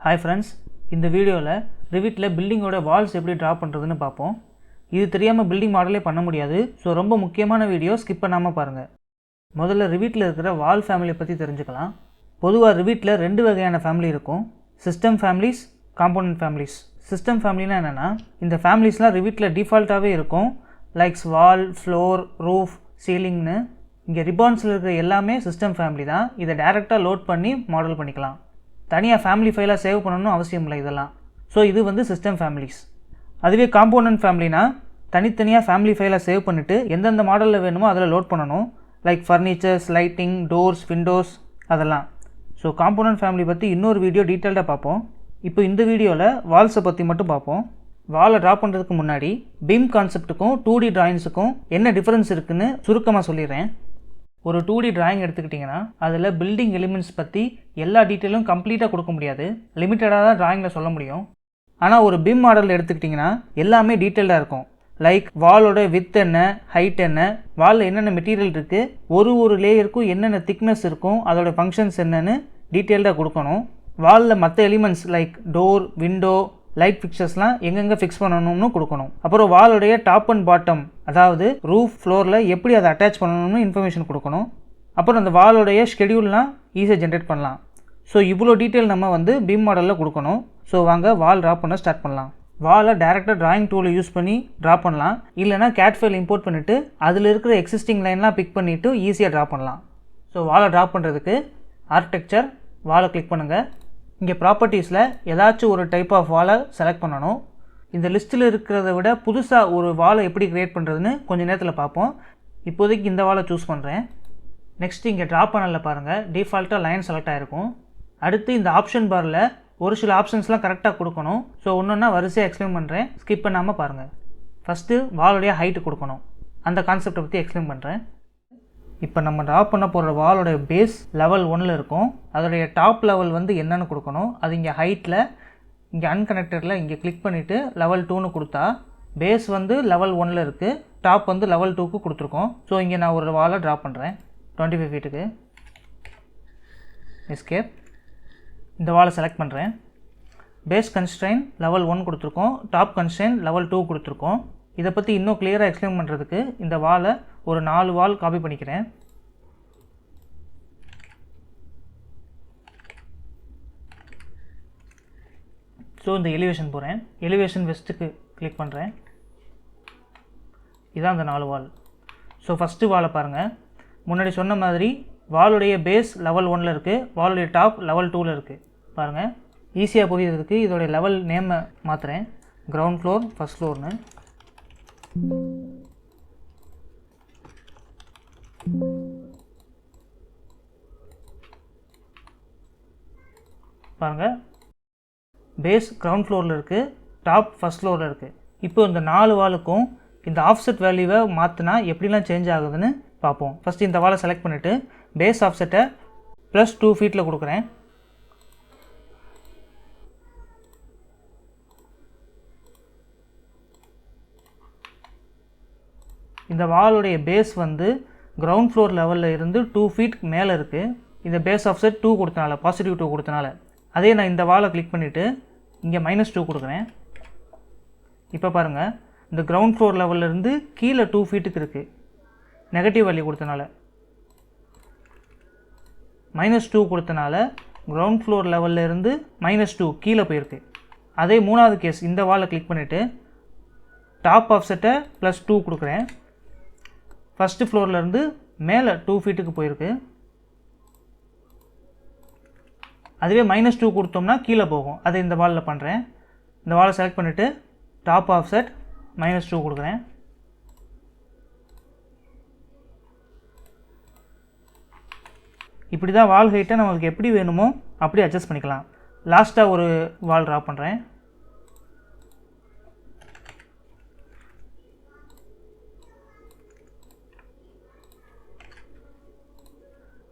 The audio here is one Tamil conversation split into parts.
Hi friends, இந்த வீடியோவில் ரிவிட்டில் பில்டிங்கோட வால்ஸ் எப்படி ட்ரா பண்ணுறதுன்னு பார்ப்போம். இது தெரியாமல் பில்டிங் மாடலே பண்ண முடியாது. ஸோ ரொம்ப முக்கியமான வீடியோ, ஸ்கிப் பண்ணாமல் பாருங்கள். முதல்ல ரிவிட்டில் இருக்கிற வால் ஃபேமிலியை பற்றி தெரிஞ்சுக்கலாம். பொதுவாக ரிவிட்டில் ரெண்டு வகையான ஃபேமிலி இருக்கும். System families, component families. சிஸ்டம் ஃபேமிலினா என்னென்னா, இந்த ஃபேமிலிஸ்லாம் ரிவிட்டில் டிஃபால்ட்டாகவே இருக்கும். லைக்ஸ் வால், ஃப்ளோர், ரூஃப், சீலிங்னு. இங்கே ரிபான்ஸில் இருக்கிற எல்லாமே சிஸ்டம் ஃபேமிலி தான். இதை டேரெக்டாக லோட் பண்ணி மாடல் பண்ணிக்கலாம். தனியாக ஃபேமிலி ஃபைலாக சேவ் பண்ணணும்னு அவசியம் இல்லை இதெல்லாம். ஸோ இது வந்து சிஸ்டம் ஃபேமிலிஸ். அதுவே காம்போனன்ட் ஃபேமிலினா தனித்தனியாக ஃபேமிலி ஃபைலாக சேவ் பண்ணிவிட்டு எந்தெந்த மாடலில் வேணுமோ அதில் லோட் பண்ணணும். Like furnitures, lighting, doors, Windows அதெல்லாம். ஸோ காம்போனன்ட் ஃபேமிலி பற்றி இன்னொரு வீடியோ டீட்டெயில்டாக பார்ப்போம். இப்போ இந்த வீடியோவில் வால்ஸை பற்றி மட்டும் பார்ப்போம். வாலை ட்ரா பண்ணுறதுக்கு முன்னாடி பீம் கான்செப்ட்டுக்கும் 2D டிராயிங்ஸுக்கும் என்ன டிஃப்ரென்ஸ் இருக்குதுன்னு சுருக்கமாக சொல்லிடுறேன். ஒரு 2D டிராயிங் எடுத்துக்கிட்டிங்கன்னா அதில் பில்டிங் எலிமெண்ட்ஸ் பற்றி எல்லா டீட்டெயிலும் கம்ப்ளீட்டாக கொடுக்க முடியாது. லிமிட்டடாக தான் டிராயிங்கில் சொல்ல முடியும். ஆனால் ஒரு பிம் மாடல் எடுத்துக்கிட்டிங்கன்னா எல்லாமே டீட்டெயில்டாக இருக்கும். லைக் வாலோட வித் என்ன, ஹைட் என்ன, வாலில் என்னென்ன மெட்டீரியல் இருக்குது, ஒரு லேயருக்கும் என்னென்ன திக்னஸ் இருக்கும், அதோட ஃபங்க்ஷன்ஸ் என்னென்னு டீட்டெயில்டாக கொடுக்கணும். வாலில் மற்ற elements like door, window, light ஃபிக்சர்ஸ்லாம் எங்கெங்கே ஃபிக்ஸ் பண்ணணும்னு கொடுக்கணும். அப்புறம் வாலோடைய டாப் அண்ட் பாட்டம், அதாவது ரூஃப், ஃப்ளோரில் எப்படி அதை அட்டாச் பண்ணணும்னு இன்ஃபர்மேஷன் கொடுக்கணும். அப்புறம் அந்த வாலோடைய ஷெடியூல்லாம் ஈஸியாக ஜென்ரேட் பண்ணலாம். ஸோ இவ்வளோ டீட்டெயில் நம்ம வந்து பீம் மாடலில் கொடுக்கணும். ஸோ வாங்க வால் ட்ரா பண்ண ஸ்டார்ட் பண்ணலாம். வாலை டேரெக்டாக டிராயிங் டூலை யூஸ் பண்ணி ட்ரா பண்ணலாம். இல்லைனா கேட் ஃபைல் இம்போர்ட் பண்ணிவிட்டு அதில் இருக்கிற எக்ஸிஸ்டிங் லைன்லாம் பிக் பண்ணிவிட்டு ஈஸியாக ட்ரா பண்ணலாம். ஸோ வாலை ட்ரா பண்ணுறதுக்கு ஆர்கிடெக்சர், வாலை கிளிக் பண்ணுங்கள். இங்கே ப்ராப்பர்ட்டிஸில் ஏதாச்சும் ஒரு டைப் ஆஃப் வாலை செலக்ட் பண்ணணும். இந்த லிஸ்ட்டில் இருக்கிறத விட புதுசாக ஒரு வாலை எப்படி க்ரியேட் பண்ணுறதுன்னு கொஞ்சம் நேரத்தில் பார்ப்போம். இப்போதைக்கு இந்த வாலை சூஸ் பண்ணுறேன். நெக்ஸ்ட்டு இங்கே ட்ரா பண்ணலில் பாருங்கள், டிஃபால்ட்டாக லைன் செலக்ட் ஆகிருக்கும். அடுத்து இந்த ஆப்ஷன் பாரில் ஒரு சில ஆப்ஷன்ஸ்லாம் கரெக்டாக கொடுக்கணும். ஸோ ஒன்றுன்னா வரிசையாக எக்ஸ்பிளைன் பண்ணுறேன், ஸ்கிப் பண்ணாமல் பாருங்கள். ஃபஸ்ட்டு வாலோடைய ஹைட்டு கொடுக்கணும். அந்த கான்செப்டை பற்றி எக்ஸ்பிளைன் பண்ணுறேன். இப்போ நம்ம ட்ரா பண்ண போகிற வாலோடைய பேஸ் லெவல் 1ல் இருக்கும். அதோடைய டாப் லெவல் வந்து என்னென்னு கொடுக்கணும். அது இங்கே ஹைட்டில், இங்கே அன்கனெக்டடில் இங்கே கிளிக் பண்ணிவிட்டு லெவல் 2ன்னு கொடுத்தா பேஸ் வந்து லெவல் 1ல் இருக்குது, டாப் வந்து லெவல் 2க்கு கொடுத்துருக்கோம். ஸோ இங்கே நான் ஒரு வாலை ட்ரா பண்ணுறேன் 25 ஃபீட்டுக்கு. எஸ்கேப். இந்த வாலை செலக்ட் பண்ணுறேன். பேஸ் கன்ஸ்ட்ரெயின் லெவல் 1 கொடுத்துருக்கோம், டாப் கன்ஸ்ட்ரெயின் லெவல் 2 கொடுத்துருக்கோம். இதை பற்றி இன்னும் கிளியராக எக்ஸ்பிளைன் பண்ணுறதுக்கு இந்த வாலை ஒரு 4 வால் காப்பி பண்ணிக்கிறேன். ஸோ இந்த எலிவேஷன் போகிறேன். எலிவேஷன் வெஸ்ட்டுக்கு கிளிக் பண்ணுறேன். இதான் அந்த 4 வால். ஸோ ஃபஸ்ட்டு வாலை பாருங்கள். முன்னாடி சொன்ன மாதிரி வாலுடைய பேஸ் லெவல் 1ல் இருக்குது, வாலுடைய டாப் லெவல் 2ல் இருக்குது. பாருங்கள், ஈஸியாக புரியுறதுக்கு இதோடைய லெவல் நேமை மாற்றுறேன். கிரவுண்ட் ஃப்ளோர், ஃபஸ்ட் ஃப்ளோர்னு. பாருங்கள், பேஸ் கிரவுண்ட் ஃப்ளோரில் இருக்குது, டாப் ஃபஸ்ட் ஃப்ளோரில் இருக்குது. இப்போ இந்த 4 வாலுக்கும் இந்த ஆஃப்செட் வேல்யூவை மாற்றினா எப்படிலாம் சேஞ்ச் ஆகுதுன்னு பார்ப்போம். ஃபஸ்ட்டு இந்த வாலை செலக்ட் பண்ணிவிட்டு பேஸ் ஆஃப்செட்டை +2 ஃபீட்டில் கொடுக்குறேன். இந்த வாலுடைய பேஸ் வந்து கிரவுண்ட் ஃப்ளோர் லெவலில் இருந்து 2 ஃபீட் மேலே இருக்குது. இந்த பேஸ் ஆஃப்செட் 2 கொடுத்தனால, பாசிட்டிவ் 2 கொடுத்தனால. அதே நான் இந்த வாலை கிளிக் பண்ணிவிட்டு இங்கே -2 கொடுக்குறேன். இப்போ பாருங்கள், இந்த கிரவுண்ட் ஃப்ளோர் லெவலில் இருந்து கீழே 2 ஃபீட்டுக்கு இருக்குது, நெகட்டிவ் வேல்யூ கொடுத்தனால. -2 கொடுத்தனால கிரவுண்ட் ஃப்ளோர் லெவலில் இருந்து -2 கீழே போயிருக்கு. அதே மூணாவது கேஸ், இந்த வாலை கிளிக் பண்ணிவிட்டு டாப் ஆஃப்செட்டை +2 கொடுக்குறேன். ஃபஸ்ட்டு ஃப்ளோர்லேருந்து மேலே 2 ஃபீட்டுக்கு போயிருக்கு. அதுவே -2 கொடுத்தோம்னா கீழே போகும். அதை இந்த வாலில் பண்ணுறேன். இந்த வாலை செலக்ட் பண்ணிவிட்டு டாப் ஆஃப்செட் -2 கொடுக்குறேன். இப்படி தான் வால் ஹைட்டை நமக்கு எப்படி வேணுமோ அப்படி அட்ஜஸ்ட் பண்ணிக்கலாம். லாஸ்ட்டாக ஒரு வால் ட்ரா பண்ணுறேன்.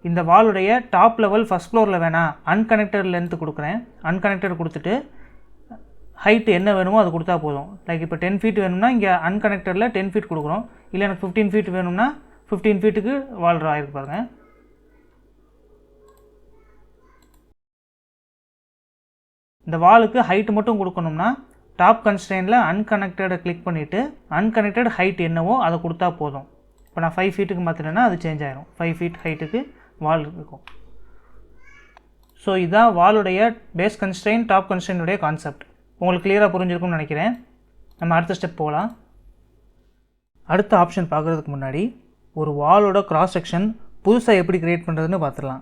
இந்த வாலுடைய டாப் லெவல் ஃபஸ்ட் ஃப்ளோரில் வேணாம், அன்கனெக்டட் லென்த்து கொடுக்குறேன். அன்கனெக்டட் கொடுத்துட்டு ஹைட்டு என்ன வேணுமோ அது கொடுத்தா போதும். லைக் இப்போ 10 ஃபீட் வேணும்னா இங்கே அன்கனெக்டடில் 10 ஃபீட் கொடுக்குறோம். இல்லை எனக்கு 15 ஃபீட் வேணும்னா 15 ஃபீட்டுக்கு வால் ட்ரா ஆகிருக்கு பாருங்கள். இந்த வாலுக்கு ஹைட் மட்டும் கொடுக்கணும்னா டாப் கன்ஸ்ட்ரெயினில் அன்கனெக்டடை கிளிக் பண்ணிவிட்டு அன்கனெக்டட் ஹைட் என்னவோ அதை கொடுத்தா போதும். இப்போ நான் 5 ஃபீட்டுக்கு மாற்றினேன்னா அது சேஞ்ச் ஆகிடும். 5 ஃபீட் ஹைட்டுக்கு வால் இருக்கும். ஸோ இதுதான் வாலுடைய பேஸ் கன்ஸ்ட்ரெயின் டாப் கன்ஸ்ட்ரெயினுடைய கான்செப்ட். உங்களுக்கு கிளியராக புரிஞ்சிருக்கும்னு நினைக்கிறேன். நம்ம அடுத்த ஸ்டெப் போகலாம். அடுத்த ஆப்ஷன் பார்க்குறதுக்கு முன்னாடி ஒரு வாலோட கிராஸ் செக்ஷன் புதுசாக எப்படி க்ரியேட் பண்ணுறதுன்னு பார்த்துடலாம்.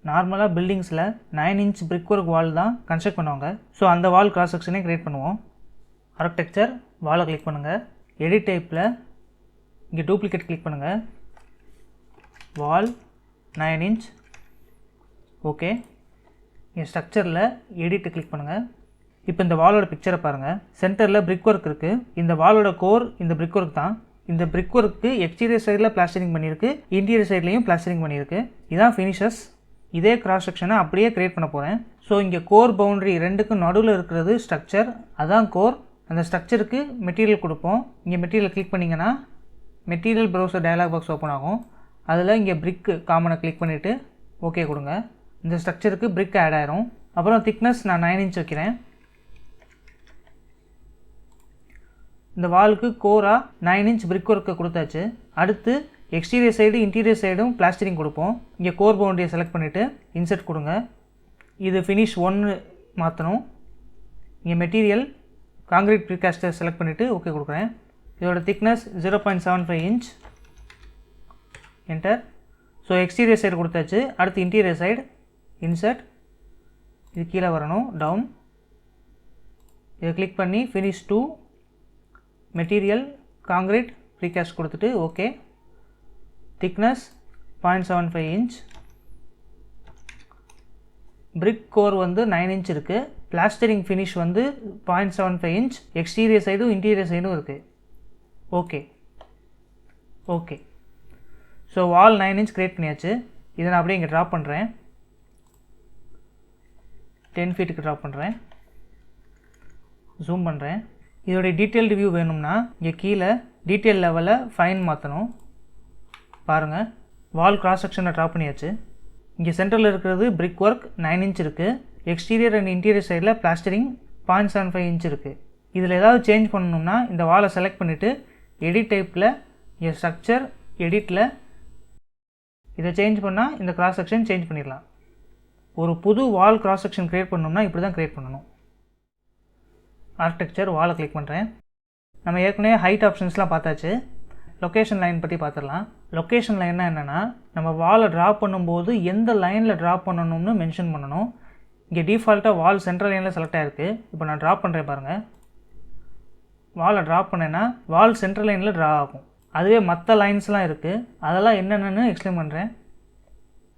நார்மலாக பில்டிங்ஸில் 9 இன்ச் பிரிக் ஒர்க் வால் தான் கன்ஸ்ட்ரக்ட் பண்ணுவாங்க. ஸோ அந்த வால் கிராஸ் செக்ஷனே க்ரியேட் பண்ணுவோம். ஆர்கிடெக்சர் வாலை கிளிக் பண்ணுங்கள். எடிட் டைப்பில் இங்கே டூப்ளிகேட் கிளிக் பண்ணுங்கள். வால் 9 இன்ச். ஓகே. இங்கே ஸ்ட்ரக்சரில் எடிட்டை கிளிக் பண்ணுங்கள். இப்போ இந்த வாலோட பிக்சரை பாருங்கள். சென்டரில் பிரிக் ஒர்க் இருக்குது. இந்த வாலோட கோர் இந்த பிரிக் ஒர்க் தான். இந்த பிரிக் ஒர்க்கு எக்ஸ்டீரியர் சைடில் பிளாஸ்டரிங் பண்ணியிருக்கு, இன்டீரியர் சைட்லேயும் பிளாஸ்டரிங் பண்ணியிருக்கு. இதான் ஃபினிஷஸ். இதே கிராஸ் செக்ஷனை அப்படியே க்ரியேட் பண்ண போகிறேன். ஸோ இங்கே கோர் பவுண்ட்ரி ரெண்டுக்கும் நடுவில் இருக்கிறது ஸ்ட்ரக்சர், அதான் கோர். அந்த ஸ்ட்ரக்சருக்கு மெட்டீரியல் கொடுப்போம். இங்கே மெட்டீரியல் கிளிக் பண்ணிங்கன்னா material browser dialog box open ஆகும். அதில் இங்கே பிரிக்கு காமனை கிளிக் பண்ணிவிட்டு ஓகே கொடுங்க. இந்த ஸ்ட்ரக்சருக்கு பிரிக் ஆட் ஆயிரும். அப்புறம் திக்னஸ் நான் 9 இன்ச் வைக்கிறேன். இந்த வாலுக்கு கோராக 9 இன்ச் பிரிக் ஒர்க்கை கொடுத்தாச்சு. அடுத்து எக்ஸ்டீரியர் சைடு இன்டீரியர் சைடும் பிளாஸ்டரிங் கொடுப்போம். இங்கே கோர் பவுண்டரியை செலக்ட் பண்ணிவிட்டு இன்செர்ட் கொடுங்க. இது ஃபினிஷ் 1 மாற்றணும். இங்கே மெட்டீரியல் காங்கிரீட் ப்ரீகாஸ்டர் செலக்ட் பண்ணிவிட்டு ஓகே கொடுக்குறேன். இதோட thickness 0.75 inch. Enter. So exterior side கொடுத்தாச்சு. அடுத்து இன்டீரியர் சைடு இன்செர்ட். இது கீழே வரணும், டவுன். இதை கிளிக் பண்ணி ஃபினிஷ் 2 மெட்டீரியல் காங்கிரீட் ப்ரீகாஸ்ட் கொடுத்துட்டு okay. Thickness 0.75 inch. Brick core வந்து 9 இன்ச் இருக்குது. பிளாஸ்டரிங் ஃபினிஷ் வந்து 0.75 இன்ச். எக்ஸ்டீரியர் சைடும் இன்டீரியர் சைடும் இருக்குது. Okay okay. ஸோ வால் 9 இன்ச் க்ரியேட் பண்ணியாச்சு. இதை நான் அப்படியே இங்கே ட்ராப் பண்ணுறேன். 10 ஃபீட்டுக்கு ட்ராப் பண்ணுறேன். ஜூம் பண்ணுறேன். இதோடைய டீட்டெயில்டு வியூ வேணும்னா இங்கே கீழே டீட்டெயில் லெவலில் ஃபைன் மாற்றணும். பாருங்கள், வால் கிராஸ் செக்ஷனை ட்ராப் பண்ணியாச்சு. இங்கே சென்டரில் இருக்கிறது பிரிக் ஒர்க் 9 இன்ச் இருக்குது. எக்ஸ்டீரியர் அண்ட் இன்டீரியர் சைடில் பிளாஸ்டரிங் 0.75 இன்ச் இருக்குது. இதில் ஏதாவது சேஞ்ச் பண்ணணும்னா இந்த வாலை செலக்ட் பண்ணிவிட்டு எடிட் டைப்பில் இங்கே ஸ்ட்ரக்சர் எடிட்டில் இதை சேஞ்ச் பண்ணால் இந்த கிராஸ் செக்ஷன் சேஞ்ச் பண்ணிடலாம். ஒரு புது வால் கிராஸ் செக்ஷன் க்ரியேட் பண்ணணும்னா இப்படி தான் க்ரியேட் பண்ணணும். ஆர்கிடெக்சர் வாலை கிளிக் பண்ணுறேன். நம்ம ஏற்கனவே ஹைட் ஆப்ஷன்ஸ்லாம் பார்த்தாச்சு. லொக்கேஷன் லைன் பற்றி பார்த்துடலாம். லொக்கேஷன் லைன்னா என்னென்னா, நம்ம வாலை ட்ராப் பண்ணும்போது எந்த லைனில் ட்ராப் பண்ணணும்னு மென்ஷன் பண்ணணும். இங்கே டிஃபால்ட்டாக வால் சென்ட்ரல் லைனில் செலக்ட் ஆகிருக்கு. இப்போ நான் ட்ராப் பண்ணுறேன் பாருங்கள். வாலை ட்ராப் பண்ணேன்னா வால் சென்ட்ரல் லைனில் ட்ரா ஆகும். அதுவே மற்ற லைன்ஸ்லாம் இருக்குது, அதெல்லாம் என்னென்னு எக்ஸ்பிளைன் பண்ணுறேன்.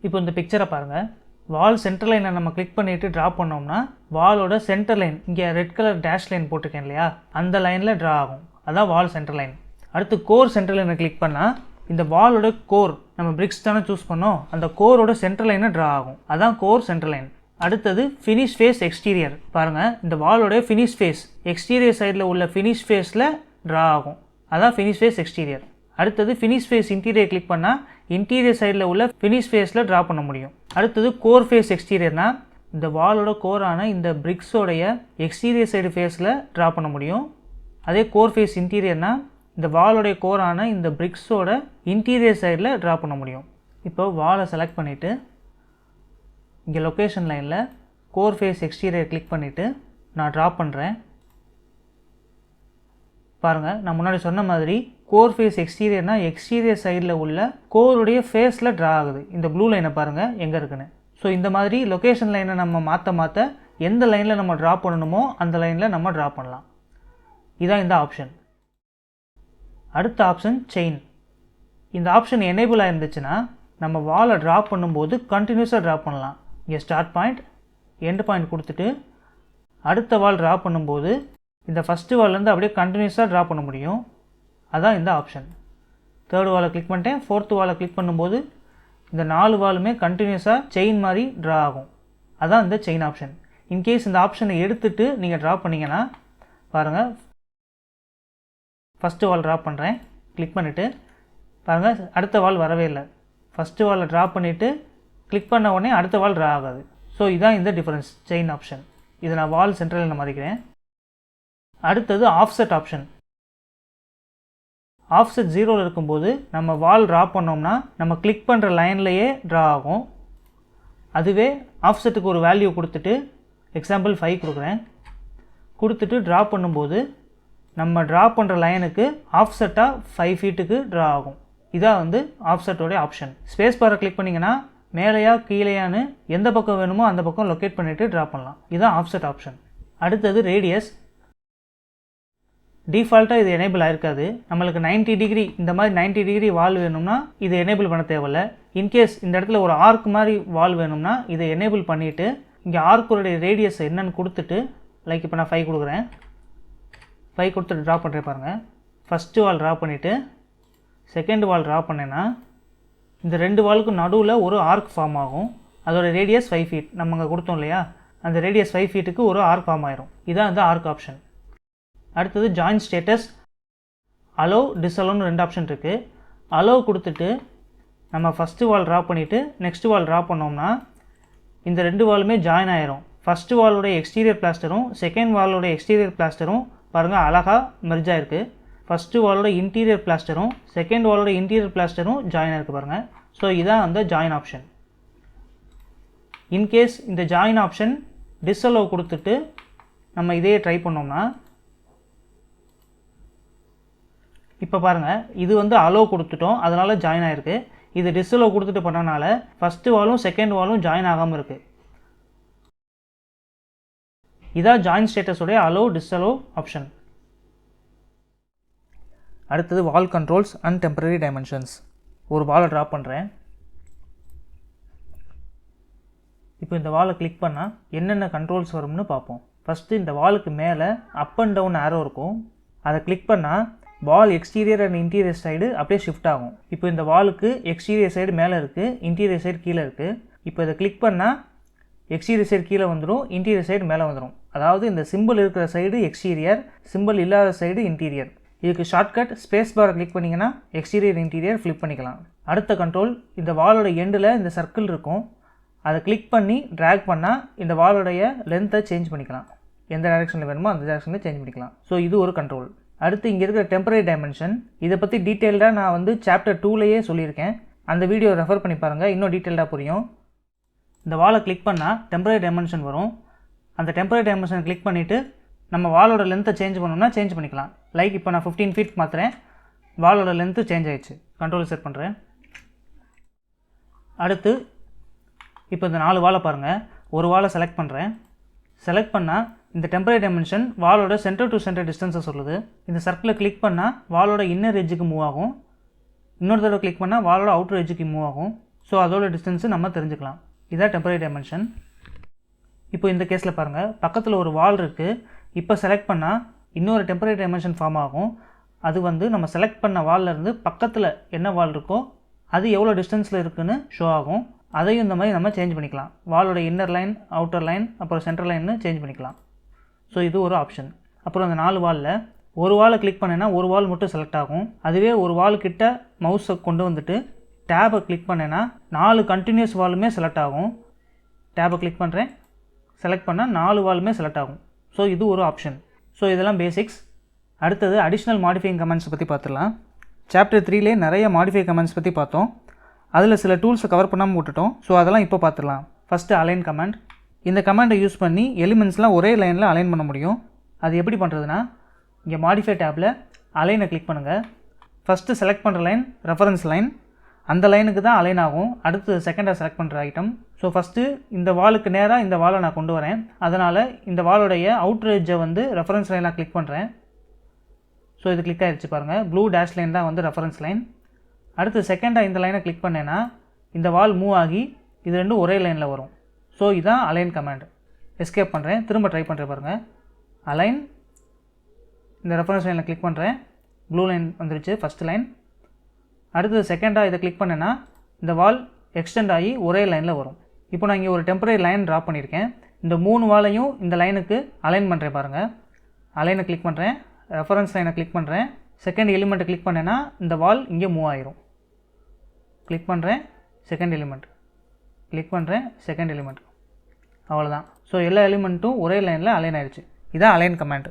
இப்போ இந்த பிக்சரை பாருங்கள். வால் சென்டர் லைனை நம்ம கிளிக் பண்ணிவிட்டு ட்ராப் பண்ணோம்னா வாலோட சென்டர் லைன், இங்கே ரெட் கலர் டேஷ் லைன் போட்டிருக்கேன் இல்லையா, அந்த லைனில் ட்ரா ஆகும். அதான் வால் சென்டர் லைன். அடுத்து கோர் சென்டர் லைனை கிளிக் பண்ணால் இந்த வாலோட கோர், நம்ம பிரிக்ஸ் தானே சூஸ் பண்ணோம், அந்த கோரோட சென்டர் லைனை ட்ரா ஆகும். அதான் கோர் சென்டர் லைன். அடுத்தது ஃபினிஷ் ஃபேஸ் எக்ஸ்டீரியர். பாருங்கள், இந்த வாலோட ஃபினிஷ் ஃபேஸ் எக்ஸ்டீரியர் சைடில் உள்ள ஃபினிஷ் ஃபேஸில் ட்ரா ஆகும். அதான் ஃபினிஷ் ஃபேஸ் எக்ஸ்டீரியர். அடுத்தது ஃபினிஷ் ஃபேஸ் இன்டீரியர் கிளிக் பண்ணால் இன்டீரியர் சைடில் உள்ள ஃபினிஷ் ஃபேஸில் ட்ரா பண்ண முடியும். அடுத்தது கோர் ஃபேஸ் எக்ஸ்டீரியர்னால் இந்த வாலோட கோரான இந்த பிரிக்ஸோடைய எக்ஸ்டீரியர் சைடு ஃபேஸில் ட்ரா பண்ண முடியும். அதே கோர் ஃபேஸ் இன்டீரியர்னால் இந்த வாலோடைய கோரான இந்த பிரிக்ஸோட இன்டீரியர் சைடில் ட்ரா பண்ண முடியும். இப்போ வாலை செலக்ட் பண்ணிவிட்டு இங்கே லொக்கேஷன் லைனில் கோர் ஃபேஸ் எக்ஸ்டீரியர் கிளிக் பண்ணிவிட்டு நான் ட்ரா பண்ணுறேன். பாருங்கள், நான் முன்னாடி சொன்ன மாதிரி கோர் ஃபேஸ் எக்ஸ்டீரியர்னால் எக்ஸ்டீரியர் சைடில் உள்ள கோருடைய ஃபேஸில் ட்ரா ஆகுது. இந்த ப்ளூ லைனை பாருங்கள் எங்கே இருக்குன்னு. ஸோ இந்த மாதிரி லொக்கேஷன் லைனை நம்ம மாற்ற எந்த லைனில் நம்ம ட்ரா பண்ணணுமோ அந்த லைனில் நம்ம ட்ரா பண்ணலாம். இதான் இந்த ஆப்ஷன். அடுத்த ஆப்ஷன் செயின். இந்த ஆப்ஷன் எனேபிள் ஆயிருந்துச்சுன்னா நம்ம வாலை ட்ரா பண்ணும்போது கண்டினியூஸாக ட்ரா பண்ணலாம். இங்கே ஸ்டார்ட் பாயிண்ட் எண்ட் பாயிண்ட் கொடுத்துட்டு அடுத்த வால் ட்ரா பண்ணும்போது இந்த ஃபஸ்ட்டு வால்லேருந்து அப்படியே கண்டினியூஸாக ட்ரா பண்ண முடியும். அதான் இந்த ஆப்ஷன். தேர்ட் வாலை கிளிக் பண்ணிட்டேன். ஃபோர்த்து வாலை கிளிக் பண்ணும்போது இந்த 4 வாலுமே கண்டினியூஸாக செயின் மாதிரி ட்ரா ஆகும். அதான் இந்த செயின் ஆப்ஷன். இன்கேஸ் இந்த ஆப்ஷனை எடுத்துகிட்டு நீங்கள் ட்ரா பண்ணிங்கன்னா பாருங்கள், ஃபஸ்ட்டு வால் ட்ரா பண்ணுறேன், கிளிக் பண்ணிவிட்டு பாருங்கள் அடுத்த வால் வரவே இல்லை. ஃபஸ்ட்டு வாலை ட்ரா பண்ணிவிட்டு கிளிக் பண்ண உடனே அடுத்த வால் ட்ரா ஆகாது. ஸோ இதுதான் இந்த டிஃப்ரென்ஸ் செயின் ஆப்ஷன். இதை நான் வால் சென்டரில் மாறிக்கிறேன். அடுத்தது ஆஃப்செட் ஆப்ஷன். ஆஃப்செட் 0ல் இருக்கும்போது நம்ம வால் ட்ரா பண்ணோம்னா நம்ம கிளிக் பண்ணுற லைன்லேயே ட்ரா ஆகும். அதுவே ஆஃப்செட்டுக்கு ஒரு வேல்யூ கொடுத்துட்டு எக்ஸாம்பிள் 5 கொடுக்குறேன். கொடுத்துட்டு ட்ரா பண்ணும்போது நம்ம ட்ரா பண்ணுற லைனுக்கு ஆஃப்செட்டாக 5 ஃபீட்டுக்கு ட்ரா ஆகும். இதான் வந்து ஆஃப்செட்டோடைய ஆப்ஷன். ஸ்பேஸ் பாரை கிளிக் பண்ணிங்கன்னா மேலேயா கீழேயான்னு எந்த பக்கம் வேணுமோ அந்த பக்கம் லொக்கேட் பண்ணிவிட்டு ட்ரா பண்ணலாம். இதுதான் ஆஃப்செட் ஆப்ஷன். அடுத்தது ரேடியஸ். டிஃபால்ட்டாக இது எனேபிள் ஆகிருக்காது. நம்மளுக்கு 90 டிகிரி இந்த மாதிரி 90 டிகிரி வால் வேணும்னா இதை எனேபிள் பண்ண தேவையில்ல. இன்கேஸ் இந்த இடத்துல ஒரு ஆர்க் மாதிரி வால் வேணும்னா இதை எனேபிள் பண்ணிவிட்டு இங்கே ஆர்க்குடைய ரேடியஸ் என்னன்னு கொடுத்துட்டு லைக் இப்போ நான் 5 கொடுக்குறேன். 5 கொடுத்துட்டு ட்ரா பண்ணுறேன் பாருங்கள். ஃபஸ்ட்டு வால் ட்ரா பண்ணிவிட்டு செகண்ட் வால் ட்ரா பண்ணேன்னா இந்த 2 வாலுக்கும் நடுவில் ஒரு ஆர்க் ஃபார்ம் ஆகும். அதோட ரேடியஸ் 5 ஃபீட். நம்ம அங்கே கொடுத்தோம் இல்லையா, அந்த ரேடியஸ் 5 ஃபீட்டுக்கு ஒரு ஆர்க் ஃபார்ம் ஆயிரும். இதான் வந்து ஆர்க் ஆப்ஷன். அடுத்தது ஜாயின் ஸ்டேட்டஸ். அலோவ் டிஸ்அலோவ்னு 2 ஆப்ஷன் இருக்குது. அலோவ் கொடுத்துட்டு நம்ம ஃபஸ்ட்டு வால் ட்ரா பண்ணிவிட்டு நெக்ஸ்ட் வால் ட்ரா பண்ணோம்னா இந்த 2 வாலுமே ஜாயின் ஆயிரும். ஃபஸ்ட்டு வாலோட எக்ஸ்டீரியர் பிளாஸ்டரும் செகண்ட் வாலோட எக்ஸ்டீரியர் பிளாஸ்டரும் பாருங்கள் அழகாக மெர்ஜ் ஆயிருக்கு. ஃபஸ்ட்டு வாலோட இன்டீரியர் பிளாஸ்டரும் செகண்ட் வாலோட இன்டீரியர் பிளாஸ்டரும் ஜாயின் ஆயிருக்கு பாருங்கள். ஸோ இதான் அந்த ஜாயின் ஆப்ஷன். இன்கேஸ் இந்த ஜாயின் ஆப்ஷன் டிஸ்அலோவ் கொடுத்துட்டு நம்ம இதையே ட்ரை பண்ணோம்னா இப்போ பாருங்கள் இது வந்து அலோவ் கொடுத்துட்டோம், அதனால் ஜாயின் ஆகிருக்கு. இது டிஸ்அலோவ் கொடுத்துட்டு பண்ணனால ஃபஸ்ட்டு வாலும் செகண்ட் வாலும் ஜாயின் ஆகாமல் இருக்குது. இதான் ஜாயின் ஸ்டேட்டஸோடைய அலோவ் டிஸ்அலோவ் ஆப்ஷன். அடுத்தது வால் கண்ட்ரோல்ஸ் அண்ட் டெம்பரரி டைமென்ஷன்ஸ். ஒரு வாலை ட்ரா பண்ணுறேன். இப்போ இந்த வாலை கிளிக் பண்ணால் என்னென்ன கண்ட்ரோல்ஸ் வரும்னு பார்ப்போம். ஃபஸ்ட்டு இந்த வாலுக்கு மேலே அப் அண்ட் டவுன் ஆரோ இருக்கும். அதை கிளிக் பண்ணால் வால் எக்ஸ்டீரியர் அண்ட் இன்டீரியர் சைடு அப்படியே ஷிஃப்ட் ஆகும். இப்போ இந்த வாலுக்கு எக்ஸ்டீரியர் சைடு மேலே இருக்குது, இன்டீரியர் சைடு கீழே இருக்குது. இப்போ இதை கிளிக் பண்ணால் எக்ஸ்டீரியர் சைடு கீழே வந்துடும், இன்டீரியர் சைடு மேலே வந்துடும். அதாவது இந்த சிம்பிள் இருக்கிற சைடு எக்ஸ்டீரியர், சிம்பிள் இல்லாத சைடு இன்டீரியர். இதுக்கு ஷார்ட்கட் ஸ்பேஸ் பாரை கிளிக் பண்ணிங்கன்னா எக்ஸ்டீரியர் இன்டீரியர் ஃப்ளிப் பண்ணிக்கலாம். அடுத்த கண்ட்ரோல், இந்த வாலோட எண்டில் இந்த சர்க்கிள் இருக்கும், அதை கிளிக் பண்ணி ட்ராக் பண்ணால் இந்த வாலோடைய லென்த்தை சேஞ்ச் பண்ணிக்கலாம். எந்த டைரெக்ஷனில் வேணுமோ அந்த டைரெக்ஷனில் சேஞ்ச் பண்ணிக்கலாம். ஸோ இது ஒரு கண்ட்ரோல். அடுத்து இங்கே இருக்கிற டெம்பரரி டைமென்ஷன், இதை பற்றி டீட்டெயில்டாக நான் வந்து சாப்டர் 2லேயே சொல்லியிருக்கேன். அந்த வீடியோ ரெஃபர் பண்ணி பாருங்கள், இன்னும் டீட்டெயில்டாக புரியும். இந்த வாலை கிளிக் பண்ணால் டெம்பரரி டைமென்ஷன் வரும். அந்த டெம்பரரி டைமென்ஷனை கிளிக் பண்ணிவிட்டு நம்ம வாலோட லென்த்தை சேஞ்ச் பண்ணோம்னா சேஞ்ச் பண்ணிக்கலாம். லைக் இப்போ நான் 15 ஃபீட் மாற்றுறேன், வாலோட லென்த்து சேஞ்ச் ஆகிடுச்சு. கண்ட்ரோல் செட் பண்ணுறேன். அடுத்து இப்போ இந்த 4 வாலை பாருங்கள். ஒரு வாலை செலக்ட் பண்ணுறேன். செலக்ட் பண்ணால் இந்த டெம்பரரி டைமென்ஷன் வாலோட சென்டர் டு சென்டர் டிஸ்டன்ஸை சொல்லுது. இந்த சர்க்கிளை கிளிக் பண்ணால் வாலோட இன்னர் எட்ஜுக்கு மூவ் ஆகும். இன்னொரு தடவை கிளிக் பண்ணால் வாலோட அவுட்டர் எட்ஜுக்கு மூவ் ஆகும். ஸோ அதோட டிஸ்டன்ஸு நம்ம தெரிஞ்சுக்கலாம். இதான் டெம்பரரி டைமென்ஷன். இப்போ இந்த கேஸில் பாருங்கள், பக்கத்தில் ஒரு வால் இருக்குது. இப்போ செலக்ட் பண்ணால் இன்னொரு டெம்பரரி டைமென்ஷன் ஃபார்ம் ஆகும். அது வந்து நம்ம செலக்ட் பண்ண வால்லேருந்து பக்கத்தில் என்ன வால் இருக்கோ அது எவ்வளோ டிஸ்டன்ஸில் இருக்குதுன்னு ஷோ ஆகும். அதையும் இந்த மாதிரி நம்ம சேஞ்ச் பண்ணிக்கலாம். வாலோட இன்னர் லைன், அவுட்டர் லைன், அப்புறம் சென்டர் லைன்னு சேஞ்ச் பண்ணிக்கலாம். ஸோ இது ஒரு ஆப்ஷன். அப்புறம் அந்த 4 வாலில் ஒரு வாலை கிளிக் பண்ணேன்னா ஒரு வால் மட்டும் செலக்ட் ஆகும். அதுவே ஒரு வால் கிட்ட மவுஸை கொண்டு வந்துட்டு டேபை கிளிக் பண்ணேன்னா 4 கண்டினியூஸ் வாலுமே செலக்ட் ஆகும். டேபை கிளிக் பண்ணுறேன், செலக்ட் பண்ணால் 4 வாலுமே செலக்ட் ஆகும். ஸோ இது ஒரு ஆப்ஷன். ஸோ இதெல்லாம் பேசிக்ஸ். அடுத்தது அடிஷ்னல் மாடிஃபையிங் கமெண்ட்ஸ் பற்றி பார்த்துடலாம். சாப்டர் 3லே நிறைய மாடிஃபை கமெண்ட்ஸ் பற்றி பார்த்தோம். அதில் சில டூல்ஸை கவர் பண்ணாமல் விட்டுட்டோம். ஸோ அதெல்லாம் இப்போ பார்த்துடலாம். First align comment. இந்த கமெண்டை யூஸ் பண்ணி எலிமெண்ட்ஸ்லாம் ஒரே லைனில் அலைன் பண்ண முடியும். அது எப்படி பண்ணுறதுனா, இங்கே மாடிஃபை டேப்பில் அலைனை கிளிக் பண்ணுங்கள். ஃபஸ்ட்டு செலக்ட் பண்ணுற லைன் ரெஃபரன்ஸ் லைன், அந்த லைனுக்கு தான் அலைன் ஆகும். அடுத்து செகண்டாக செலக்ட் பண்ணுற ஐட்டம். ஸோ ஃபஸ்ட்டு இந்த வாலுக்கு நேராக இந்த வாலை நான் கொண்டு வரேன். அதனால் இந்த வாலோடைய அவுட்டர் எட்ஜை வந்து ரெஃபரன்ஸ் லைனாக கிளிக் பண்ணுறேன். ஸோ இது கிளிக் ஆகிடுச்சு பாருங்கள். ப்ளூ டேஷ் லைன் தான் வந்து ரெஃபரன்ஸ் லைன். அடுத்து செகண்டாக இந்த லைனை கிளிக் பண்ணேன்னா இந்த வால் மூவ் ஆகி இது ரெண்டும் ஒரே லைனில் வரும். ஸோ இதுதான் அலைன் கமாண்ட். எஸ்கேப் பண்ணுறேன், திரும்ப ட்ரை பண்ணுறேன் பாருங்கள். அலைன், இந்த ரெஃபரன்ஸ் லைனில் கிளிக் பண்ணுறேன், ப்ளூ லைன் வந்துருச்சு ஃபஸ்ட் லைன். அடுத்தது செகண்டாக இதை கிளிக் பண்ணேன்னா இந்த வால் எக்ஸ்டெண்ட் ஆகி ஒரே லைனில் வரும். இப்போ நான் இங்கே ஒரு டெம்பரரி லைன் ட்ரா பண்ணியிருக்கேன். இந்த 3 வாலையும் இந்த லைனுக்கு அலைன் பண்ணுறேன் பாருங்கள். அலைனை கிளிக் பண்ணுறேன், ரெஃபரன்ஸ் லைனை கிளிக் பண்ணுறேன், செகண்ட் எலிமெண்ட்டை கிளிக் பண்ணேன்னா இந்த வால் இங்கே மூவ் ஆயிரும். கிளிக் பண்ணுறேன், செகண்ட் எலிமெண்ட், கிளிக் பண்ணுறேன், செகண்ட் எலிமெண்ட். அவ்வளோதான். ஸோ எல்லா எலிமெண்ட்டும் ஒரே லைனில் அலைன் ஆயிடுச்சு. இதான் அலைன் கமாண்ட்.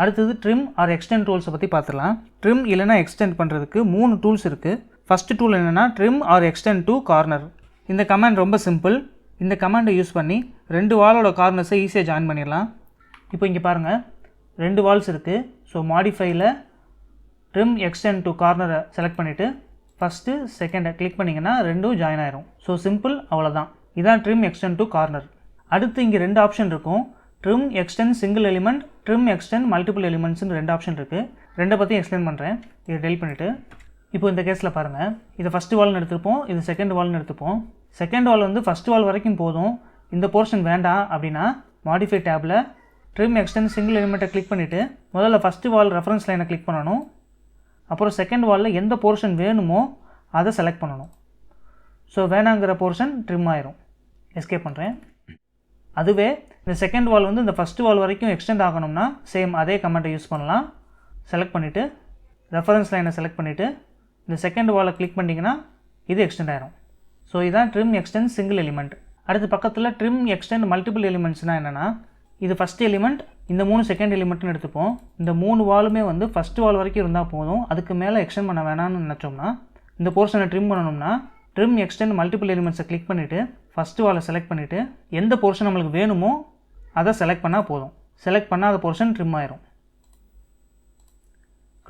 அடுத்தது ட்ரிம் ஆர் எக்ஸ்டெண்ட் டூல்ஸை பற்றி பார்த்துடலாம். ட்ரிம் இல்லைனா எக்ஸ்டெண்ட் பண்ணுறதுக்கு 3 டூல்ஸ் இருக்குது. ஃபஸ்ட்டு டூல் என்னென்னா trim or extend to corner. இந்த கமாண்ட் ரொம்ப சிம்பிள். இந்த கமாண்டை யூஸ் பண்ணி 2 வாலோட கார்னர்ஸை ஈஸியாக ஜாயின் பண்ணிடலாம். இப்போ இங்கே பாருங்கள் 2 வால்ஸ் இருக்குது. ஸோ மாடிஃபைல ட்ரிம் எக்ஸ்டெண்ட் டு கார்னரை செலக்ட் பண்ணிவிட்டு ஃபஸ்ட்டு செகண்டை கிளிக் பண்ணிங்கன்னா 2ம் ஜாயின் ஆயிரும். ஸோ சிம்பிள், அவ்வளோதான். இதான் ட்ரிம் எக்ஸ்டெண்ட் டு கார்னர். அடுத்து இங்கே 2 ஆப்ஷன் இருக்கும். Trim extend single element, trim extend multiple எலிமெண்ட்ஸ்னு 2 ஆப்ஷன் இருக்குது. 2 பற்றியும் எக்ஸ்பிளைன் பண்ணுறேன். இதை டெலிட் பண்ணிவிட்டு இப்போ இந்த கேஸில் பாருங்கள், இதை ஃபஸ்ட்டு வால்னு எடுத்துப்போம், இது செகண்ட் வால்னு எடுத்துப்போம். செகண்ட் வால் வந்து ஃபஸ்ட் வால் வரைக்கும் போதும், இந்த போர்ஷன் வேண்டாம் அப்படின்னா மாடிஃபை டேப்பில் ட்ரிம் எக்ஸ்டெண்ட் சிங்கிள் எலிமெண்ட்டை கிளிக் பண்ணிவிட்டு முதல்ல ஃபஸ்ட்டு வால் ரெஃபரன்ஸ் லைனை கிளிக் பண்ணணும். அப்புறம் செகண்ட் வாலில் எந்த போர்ஷன் வேணுமோ அதை செலக்ட் பண்ணணும். ஸோ வேணாங்கிற போர்ஷன் ட்ரிம் ஆயிரும். எஸ்கேப் பண்ணுறேன். அதுவே இந்த செகண்ட் வால் வந்து இந்த ஃபஸ்ட்டு வால் வரைக்கும் எக்ஸ்டெண்ட் ஆகணும்னா சேம் அதே கமெண்ட்டை யூஸ் பண்ணலாம். செலக்ட் பண்ணிவிட்டு ரெஃபரன்ஸ் லைனை செலக்ட் பண்ணிவிட்டு இந்த செகண்ட் வாலை கிளிக் பண்ணிங்கன்னா இது எக்ஸ்டெண்ட் ஆயிரும். ஸோ இதுதான் ட்ரிம் எக்ஸ்டெண்ட் சிங்கிள் எலிமெண்ட். அடுத்து பக்கத்தில் ட்ரிம் எக்ஸ்டெண்ட் மல்டிபிள் எலிமெண்ட்ஸ்னால் என்னென்னா, இது ஃபஸ்ட் எலிமெண்ட், இந்த 3 செகண்ட் எலிமெண்ட்னு எடுத்துப்போம். இந்த 3 வாலுமே வந்து ஃபஸ்ட்டு வால் வரைக்கும் இருந்தால் போதும், அதுக்கு மேலே எக்ஸ்டெண்ட் பண்ண வேணாம்னு நினச்சோம்னா இந்த போர்ஷனை ட்ரிம் பண்ணணும்னா ட்ரிம் எக்ஸ்டெண்ட் மல்டிபிள் எலிமெண்ட்ஸை கிளிக் பண்ணிவிட்டு ஃபஸ்ட்டு வாலை செலக்ட் பண்ணிவிட்டு எந்த போர்ஷன் நம்மளுக்கு வேணுமோ அதை செலக்ட் பண்ணால் போதும். செலக்ட் பண்ணாத போர்ஷன் ட்ரிம் ஆயிரும்.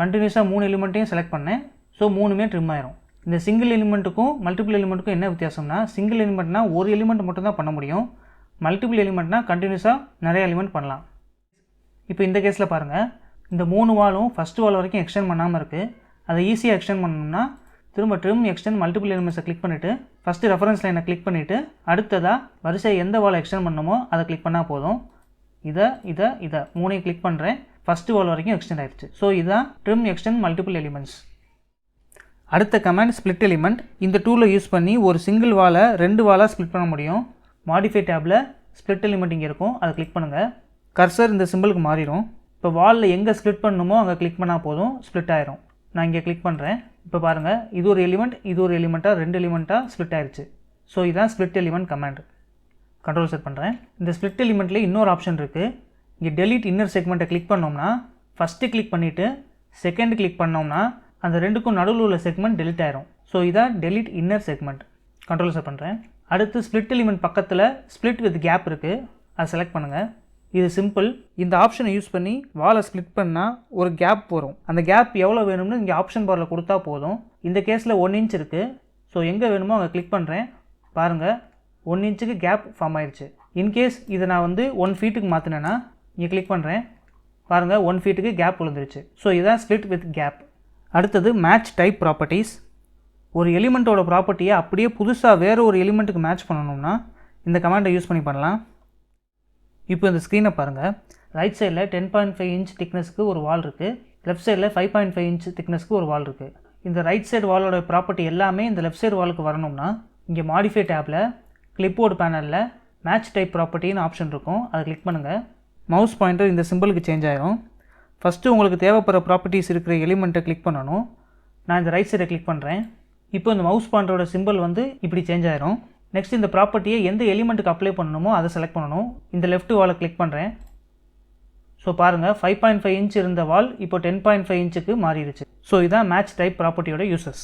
கண்டினியூஸாக 3 எலிமெண்ட்டையும் செலக்ட் பண்ணேன். ஸோ 3மே ட்ரிம் ஆயிரும். இந்த சிங்கிள் எலிமெண்ட்டுக்கும் மல்டிபிள் எலிமெண்ட்டுக்கும் என்ன வித்தியாசம்னா, சிங்கிள் எலிமெண்ட்னால் ஒரு எலிமெண்ட் மட்டும் தான் பண்ண முடியும். மல்டிபிள் எலிமெண்ட்னால் கண்டினியூஸாக நிறைய எலிமெண்ட் பண்ணலாம். இப்போ இந்த கேஸில் பாருங்கள், இந்த 3 வாலும் ஃபஸ்ட்டு வால் வரைக்கும் எக்ஸ்டெண்ட் பண்ணாமல் இருக்குது. அதை ஈஸியாக எக்ஸ்டெண்ட் பண்ணணும்னா திரும்ப ட்ரிம் எக்ஸ்டெண்ட் மல்டிபிள் எலிமெண்ட்ஸை கிளிக் பண்ணிவிட்டு ஃபஸ்ட்டு ரெஃபரன்ஸ் லைனை கிளிக் பண்ணிவிட்டு அடுத்ததாக வரிசை எந்த வாலை எக்ஸ்டெண்ட் பண்ணணுமோ அதை கிளிக் பண்ணால் போதும். இதை 3ஐயும் கிளிக் பண்ணுறேன். ஃபஸ்ட்டு வால் வரைக்கும் எக்ஸ்டெண்ட் ஆயிடுச்சு. ஸோ இதுதான் ட்ரிம் எக்ஸ்டெண்ட் மல்டிபிள் எலிமெண்ட்ஸ். அடுத்த கமாண்ட் ஸ்ப்ளிட் எலிமெண்ட். இந்த டூலை யூஸ் பண்ணி ஒரு சிங்கிள் வாலை 2 வாலாக ஸ்ப்ளிட் பண்ண முடியும். மாடிஃபை டேப்பில் ஸ்ப்ளிட் எலிமெண்ட் இங்கே இருக்கும், அதை கிளிக் பண்ணுங்கள். கர்சர் இந்த சிம்பிளுக்கு மாறிடும். இப்போ வாலில் எங்கே ஸ்ப்ளிட் பண்ணணுமோ அங்கே கிளிக் பண்ணால் போதும், ஸ்ப்ளிட் ஆயிரும். நான் இங்கே கிளிக் பண்ணுறேன். இப்போ பாருங்கள், இது ஒரு எலிமெண்ட், இது ஒரு எலிமெண்ட்டாக 2 எலிமெண்ட்டாக ஸ்ப்ளிட் ஆயிடுச்சு. ஸோ இதுதான் split element command. Control set பண்ணுறேன். இந்த ஸ்ப்ளிட் எலிமெண்ட்லேயே இன்னொரு ஆப்ஷன் இருக்குது. இங்கே டெலீட் இன்னர் செக்மெண்ட்டை கிளிக் பண்ணோம்னா ஃபஸ்ட்டு கிளிக் பண்ணிவிட்டு செகண்ட் கிளிக் பண்ணோம்னா அந்த 2க்கும் நடுவில் உள்ள செக்மெண்ட் டெலிட் ஆயிரும். ஸோ இதான் delete inner segment. Control set பண்ணுறேன். அடுத்து ஸ்ப்ளிட் எலிமெண்ட் பக்கத்தில் ஸ்ப்ளிட் வித் கேப் இருக்குது, அதை செலக்ட் பண்ணுங்கள். இது சிம்பிள். இந்த ஆப்ஷனை யூஸ் பண்ணி வாலை ஸ்ப்ளிட் பண்ணால் ஒரு கேப் வரும். அந்த கேப் எவ்வளோ வேணும்னு இங்கே ஆப்ஷன் பாரில் கொடுத்தா போதும். இந்த கேஸில் 1 இன்ச் இருக்குது. ஸோ எங்கே வேணுமோ அங்கே கிளிக் பண்ணுறேன். பாருங்கள், 1 இன்ச்சுக்கு கேப் ஃபார்ம் ஆயிடுச்சு. இன்கேஸ் இதை நான் வந்து 1 ஃபீட்டுக்கு மாற்றினேன்னா இங்கே கிளிக் பண்ணுறேன். பாருங்கள், 1 ஃபீட்டுக்கு கேப் விழுந்துருச்சு. ஸோ இதுதான் ஸ்ப்ளிட் வித் கேப். அடுத்தது மேட்ச் டைப் ப்ராப்பர்ட்டிஸ். ஒரு எலிமெண்ட்டோட ப்ராப்பர்ட்டியை அப்படியே புதுசாக வேறு ஒரு எலிமெண்ட்டுக்கு மேட்ச் பண்ணணும்னா இந்த கமாண்டை யூஸ் பண்ணி பண்ணலாம். இப்போ இந்த ஸ்க்ரீனை பாருங்கள். ரைட் சைடில் 10.5 இன்ச் திக்னஸ்க்கு ஒரு வால் இருக்குது. லெஃப்ட் சைடில் 5.5 இன்ச் திக்னஸ்க்கு ஒரு வால் இருக்குது. இந்த ரைட் சைடு வாலோட ப்ராப்பர்ட்டி எல்லாமே இந்த லெஃப்ட் சைடு வாலுக்கு வரணும்னா இங்கே மாடிஃபை டேப்பில் கிளிப்போர்டு பேனலில் மேட்ச் டைப் ப்ராப்பர்ட்டின்னு ஆப்ஷன் இருக்கும், அதை கிளிக் பண்ணுங்கள். மவுஸ் பாயிண்டர் இந்த சிம்பிளுக்கு சேஞ்ச் ஆகிடும். ஃபஸ்ட்டு உங்களுக்கு தேவைப்படுற ப்ராப்பர்ட்டிஸ் இருக்கிற எலிமெண்ட்டை கிளிக் பண்ணணும். நான் இந்த ரைட் சைடை கிளிக் பண்ணுறேன். இப்போ இந்த மவுஸ் பாயிண்டரோட சிம்பிள் வந்து இப்படி சேஞ்ச் ஆயிரும். நெக்ஸ்ட் இந்த ப்ராப்பர்ட்டியை எந்த எலிமெண்ட்டுக்கு அப்ளை பண்ணணுமோ அதை செலக்ட் பண்ணணும். இந்த லெஃப்ட் வாலை கிளிக் பண்ணுறேன். ஸோ பாருங்கள், 5.5 இன்ச் இருந்த வால் இப்போ 10.5 இன்ச்சுக்கு மாறிடுச்சு. ஸோ இதான் மேட்ச் டைப் ப்ராப்பர்ட்டியோட யூசஸ்.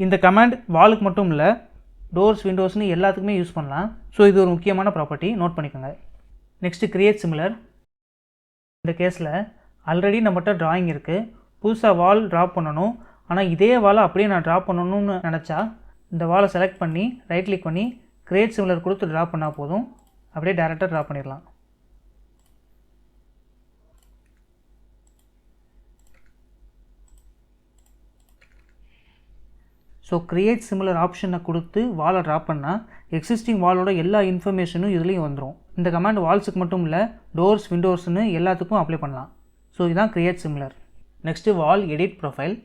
இந்த கமாண்ட் வாலுக்கு மட்டும் இல்லை, டோர்ஸ் விண்டோஸ்னு எல்லாத்துக்குமே யூஸ் பண்ணலாம். ஸோ இது ஒரு முக்கியமான ப்ராப்பர்ட்டி, நோட் பண்ணிக்கோங்க. Next create similar. இந்த கேஸில் ஆல்ரெடி நம்மகிட்ட ட்ராயிங் இருக்குது, புதுசாக வால் ட்ரா பண்ணணும். ஆனால் இதே வாலை அப்படியே நான் ட்ரா பண்ணணும்னு நினச்சா இந்த வாலை செலக்ட் பண்ணி ரைட் கிளிக் பண்ணி கிரியேட் சிமிலர் கொடுத்து ட்ரா பண்ணால் போதும், அப்படியே டேரெக்டாக ட்ரா பண்ணிடலாம். ஸோ கிரியேட் சிமிலர் ஆப்ஷனை கொடுத்து வாலை ட்ரா பண்ணால் எக்ஸிஸ்டிங் வாலோட எல்லா இன்ஃபர்மேஷனும் இதுலேயும் வந்துடும். இந்த கமாண்ட் வால்ஸுக்கு மட்டும் இல்லை, டோர்ஸ் விண்டோஸ்னு எல்லாத்துக்கும் அப்ளை பண்ணலாம். ஸோ இதுதான் கிரியேட் சிமிலர். நெக்ஸ்ட்டு வால் எடிட் ப்ரொஃபைல்.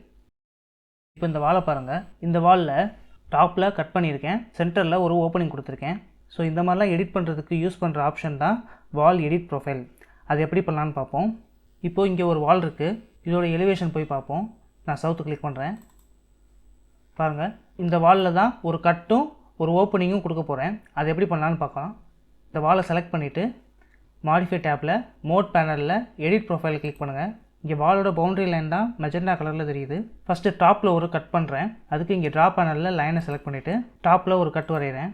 இப்போ இந்த வாலை பாருங்கள். இந்த வாலில் டாப்பில் கட் பண்ணியிருக்கேன், சென்டரில் ஒரு ஓப்பனிங் கொடுத்துருக்கேன். ஸோ இந்த மாதிரிலாம் எடிட் பண்ணுறதுக்கு யூஸ் பண்ணுற ஆப்ஷன் தான் வால் எடிட் ப்ரொஃபைல். அது எப்படி பண்ணலான்னு பார்ப்போம். இப்போது இங்கே ஒரு வால் இருக்குது, இதோட எலிவேஷன் போய் பார்ப்போம். நான் சவுத்து கிளிக் பண்ணுறேன். பாருங்கள், இந்த வாலில் தான் ஒரு கட்டும் ஒரு ஓப்பனிங்கும் கொடுக்க போகிறேன். அது எப்படி பண்ணலான்னு பார்க்கலாம். இந்த வாலை செலக்ட் பண்ணிவிட்டு மாடிஃபை டேப்பில் மோட் பேனலில் எடிட் ப்ரொஃபைல் கிளிக் பண்ணுங்கள். இங்கே வாலோட பவுண்டரி லைன் தான் மெஜெண்டா கலரில் தெரியுது. ஃபஸ்ட்டு டாப்பில் ஒரு கட் பண்ணுறேன். அதுக்கு இங்கே ட்ரா பேனலில் லைனை செலக்ட் பண்ணிவிட்டு டாப்பில் ஒரு கட் வரைகிறேன்.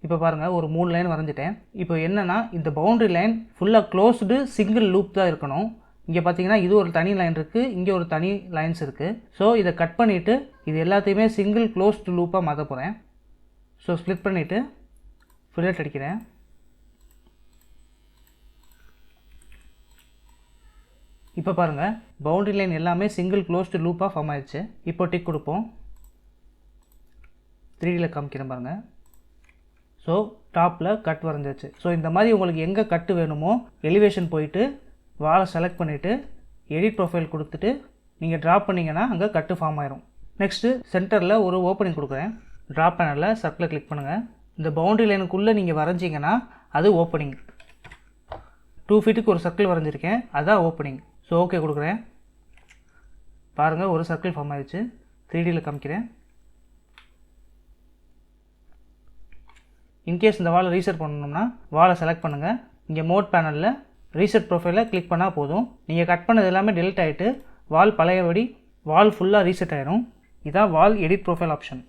இப்போ பாருங்கள் ஒரு 3 லைன் வரைஞ்சிட்டேன். இப்போ என்னென்னா இந்த பவுண்டரி லைன் ஃபுல்லாக க்ளோஸ்டு சிங்கிள் லூப் தான் இருக்கணும். இங்கே பார்த்தீங்கன்னா இது ஒரு தனி லைன் இருக்குது, இங்கே ஒரு தனி லைன்ஸ் இருக்குது. ஸோ இதை கட் பண்ணிவிட்டு இது எல்லாத்தையுமே சிங்கிள் க்ளோஸ்டு லூப்பாக மாற்ற போகிறேன். ஸோ ஸ்ப்ளிட் பண்ணிவிட்டு ஃபில்லட் அடிக்கிறேன். இப்போ பாருங்கள் பவுண்டரி லைன் எல்லாமே சிங்கிள் க்ளோஸ்டு லூப்பாக ஃபார்ம் ஆயிடுச்சு. இப்போ டிக் கொடுப்போம். 3Dயில் காமிக்கிறேன் பாருங்கள். ஸோ டாப்பில் கட் வரைஞ்சாச்சு. ஸோ இந்த மாதிரி உங்களுக்கு எங்கே கட்டு வேணுமோ எலிவேஷன் போயிட்டு வாலை செலக்ட் பண்ணிவிட்டு எடிட் ப்ரொஃபைல் கொடுத்துட்டு நீங்கள் ட்ரா பண்ணிங்கன்னா அங்கே கட்டு ஃபார்ம் ஆயிரும். நெக்ஸ்ட்டு சென்டரில் ஒரு ஓப்பனிங் கொடுக்குறேன். ட்ரா பேனலில் சர்க்கிளை கிளிக் பண்ணுங்கள். இந்த பவுண்டரி லைனுக்குள்ளே நீங்கள் வரைஞ்சிங்கன்னா அது ஓப்பனிங். 2 ஃபீட்டுக்கு ஒரு சர்க்கிள் வரைஞ்சிருக்கேன், அதுதான் ஓப்பனிங். ஸோ ஓகே கொடுக்குறேன். பாருங்கள் ஒரு சர்க்கிள் ஃபார்ம் ஆயிடுச்சு. 3Dயில் காமிக்கிறேன். இன்கேஸ் இந்த வாலை ரீசெட் பண்ணணும்னா வாலை செலக்ட் பண்ணுங்கள். இங்கே மோட் பேனலில் ரீசெட் ப்ரொஃபைலை கிளிக் பண்ணால் போதும். நீங்கள் கட் பண்ணது எல்லாமே டெலிட் ஆகிட்டு வால் பழையபடி வால் ஃபுல்லாக ரீசெட் ஆகிடும். இதான் வால் எடிட் ப்ரொஃபைல் ஆப்ஷன்.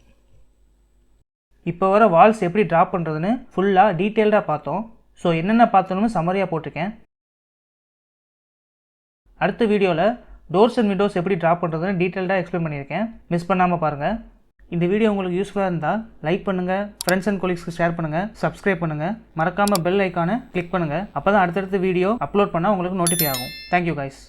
இப்போ வர வால்ஸ் எப்படி ட்ரா பண்ணுறதுன்னு ஃபுல்லாக டீட்டெயில்டாக பார்த்தோம். ஸோ என்னென்ன பார்த்தோன்னு சம்மரியாக போட்டிருக்கேன். அடுத்த வீடியோவில் டோர்ஸ் அண்ட் விண்டோஸ் எப்படி ட்ரா பண்ணுறதுன்னு டீட்டெயில்டாக எக்ஸ்பிளைன் பண்ணியிருக்கேன். மிஸ் பண்ணாமல் பாருங்கள். இந்த வீடியோ உங்களுக்கு யூஸ்ஃபுல்லாக இருந்தால் லைக் பண்ணுங்கள், ஃப்ரெண்ட்ஸ் அண்ட் கொலீக்ஸ்க்கு ஷேர் பண்ணுங்கள், சப்ஸ்கிரைப் பண்ணுங்கள், மறக்காமல் பெல் ஐக்கானை கிளிக் பண்ணுங்கள். அப்போ தான் அடுத்தடுத்த வீடியோ அப்லோட் பண்ணால் உங்களுக்கு நோட்டிஃபை ஆகும். Thank you guys.